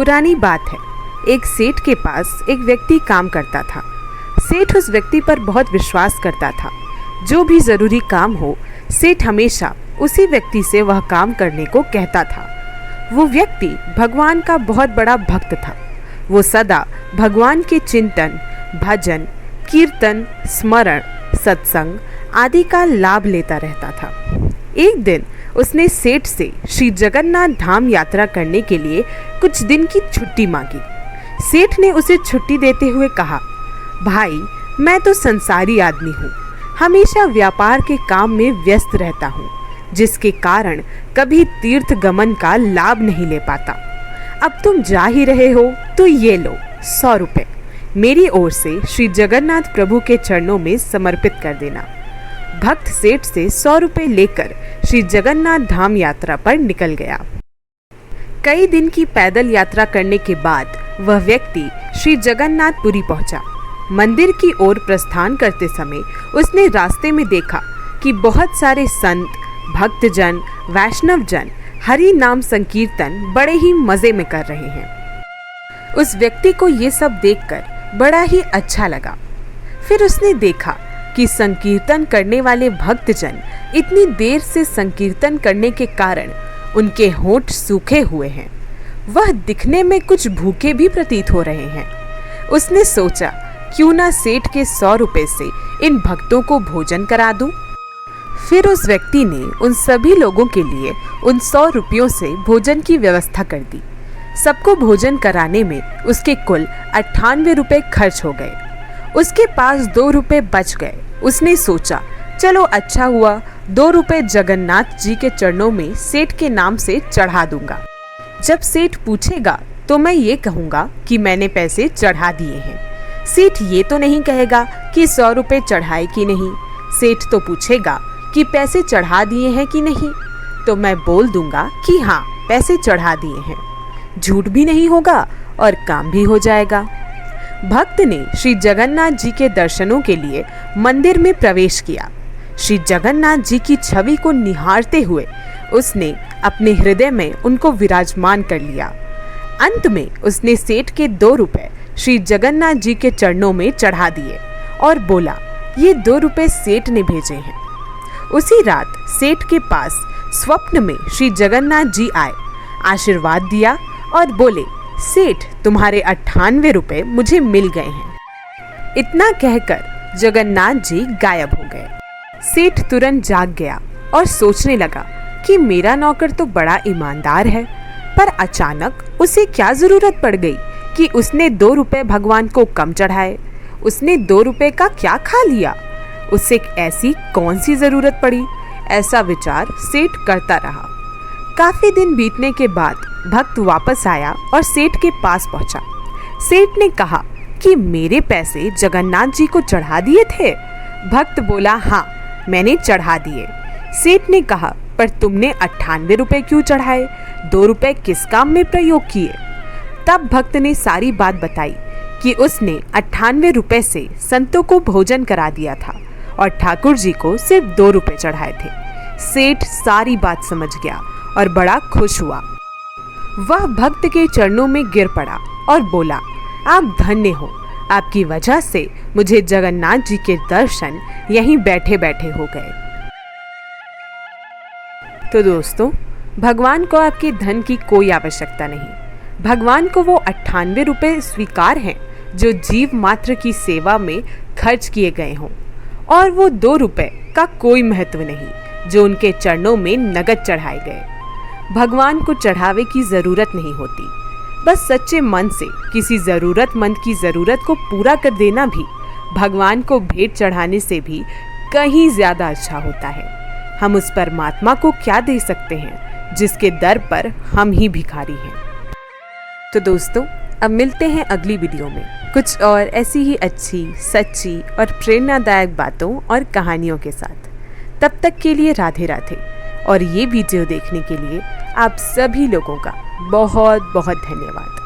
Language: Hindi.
पुरानी बात है। एक सेठ के पास एक व्यक्ति काम करता था। सेठ उस व्यक्ति पर बहुत विश्वास करता था। जो भी ज़रूरी काम हो, सेठ हमेशा उसी व्यक्ति से वह काम करने को कहता था। वो व्यक्ति भगवान का बहुत बड़ा भक्त था। वो सदा भगवान के चिंतन, भजन, कीर्तन, स्मरण, सत्संग आदि का लाभ लेता रहता था। एक दिन उसने सेठ से श्री जगन्नाथ धाम यात्रा करने के लिए कुछ दिन की छुट्टी मांगी। सेठ ने उसे छुट्टी देते हुए कहा, भाई, मैं तो संसारी आदमी हूँ, हमेशा व्यापार के काम में व्यस्त रहता हूँ, जिसके कारण कभी तीर्थ गमन का लाभ नहीं ले पाता। अब तुम जा ही रहे हो तो ये लो 100 रुपये मेरी ओर से श्री जगन्नाथ प्रभु के चरणों में समर्पित कर देना। भक्त सेठ से 100 रुपये लेकर श्री जगन्नाथ धाम यात्रा पर निकल गया। कई दिन की पैदल यात्रा करने के बाद वह व्यक्ति श्री जगन्नाथपुरी पहुंचा। मंदिर की ओर प्रस्थान करते समय उसने रास्ते में देखा कि बहुत सारे संत, भक्तजन, वैष्णवजन हरि नाम संकीर्तन बड़े ही मजे में कर रहे हैं। उस व्यक्ति को ये सब देखकर बड़ा ही अच्छा लगा। फिर उसने देखा कि संकीर्तन करने वाले भक्तजन इतनी देर से संकीर्तन करने के कारण उनके होंठ सूखे हुए हैं। वह दिखने में कुछ भूखे भी प्रतीत हो रहे हैं। उसने सोचा, क्यों ना सेठ के 100 रुपये से इन भक्तों को भोजन करा दूं। फिर उस व्यक्ति ने उन सभी लोगों के लिए उन 100 रुपयों से भोजन की व्यवस्था कर दी। सबको भोजन कराने में उसके कुल 98 रुपये खर्च हो गए। उसके पास 2 रुपये बच गए। उसने सोचा, चलो अच्छा हुआ, 2 रुपये जगन्नाथ जी के चरणों में सेठ के नाम से चढ़ा दूंगा। जब सेठ पूछेगा तो मैं ये कहूँगा कि मैंने पैसे चढ़ा दिए हैं। सेठ ये तो नहीं कहेगा कि 100 रुपये चढ़ाए कि नहीं। सेठ तो पूछेगा कि पैसे चढ़ा दिए हैं कि नहीं, तो मैं बोल दूंगा कि हाँ, पैसे चढ़ा दिए हैं। झूठ भी नहीं होगा और काम भी हो जाएगा। भक्त ने श्री जगन्नाथ जी के दर्शनों के लिए मंदिर में प्रवेश किया। श्री जगन्नाथ जी की छवि को निहारते हुए उसने अपने हृदय में उनको विराजमान कर लिया। अंत में उसने सेठ के 2 रुपये श्री जगन्नाथ जी के चरणों में चढ़ा दिए और बोला, ये 2 रुपये सेठ ने भेजे हैं। उसी रात सेठ के पास स्वप्न में श्री जगन्नाथ जी आए, आशीर्वाद दिया और बोले, सेठ, तुम्हारे 98 रुपये मुझे मिल गए हैं। इतना कहकर जगन्नाथ जी गायब हो गए। सेठ तुरंत जाग गया और सोचने लगा कि मेरा नौकर तो बड़ा ईमानदार है, पर अचानक उसे क्या जरूरत पड़ गई कि उसने 2 रुपये भगवान को कम चढ़ाए। उसने 2 रुपये का क्या खा लिया? उसे ऐसी कौन सी जरूरत पड़ी? ऐसा विचार सेठ करता रहा। काफी दिन बीतने के बाद भक्त वापस आया और सेठ के पास पहुंचा। सेठ ने कहा कि मेरे पैसे जगन्नाथ जी को चढ़ा दिए थे। भक्त बोला, हाँ, मैंने चढ़ा दिए। सेठ ने कहा, पर तुमने 98 रुपये क्यों चढ़ाए? 2 रुपये किस काम में प्रयोग किए? तब भक्त ने सारी बात बताई कि उसने 98 रुपये से संतों को भोजन करा दिया था और ठाकुर जी को सिर्फ 2 रुपये चढ़ाए थे। सेठ सारी बात समझ गया और बड़ा खुश हुआ। वह भक्त के चरणों में गिर पड़ा और बोला, आप धन्य हो, आपकी वजह से मुझे जगन्नाथ जी के दर्शन यहीं बैठे बैठे हो गए। तो दोस्तों, भगवान को आपके धन की कोई आवश्यकता नहीं। भगवान को वो 98 रुपये स्वीकार हैं जो जीव मात्र की सेवा में खर्च किए गए हों, और वो 2 रुपये का कोई महत्व नहीं जो उनके चरणों में नगद चढ़ाए गए। भगवान को चढ़ावे की ज़रूरत नहीं होती। बस सच्चे मन से किसी ज़रूरतमंद की ज़रूरत को पूरा कर देना भी भगवान को भेंट चढ़ाने से भी कहीं ज़्यादा अच्छा होता है। हम उस परमात्मा को क्या दे सकते हैं जिसके दर पर हम ही भिखारी हैं। तो दोस्तों, अब मिलते हैं अगली वीडियो में कुछ और ऐसी ही अच्छी, सच्ची और प्रेरणादायक बातों और कहानियों के साथ। तब तक के लिए राधे राधे। और ये वीडियो देखने के लिए आप सभी लोगों का बहुत बहुत धन्यवाद।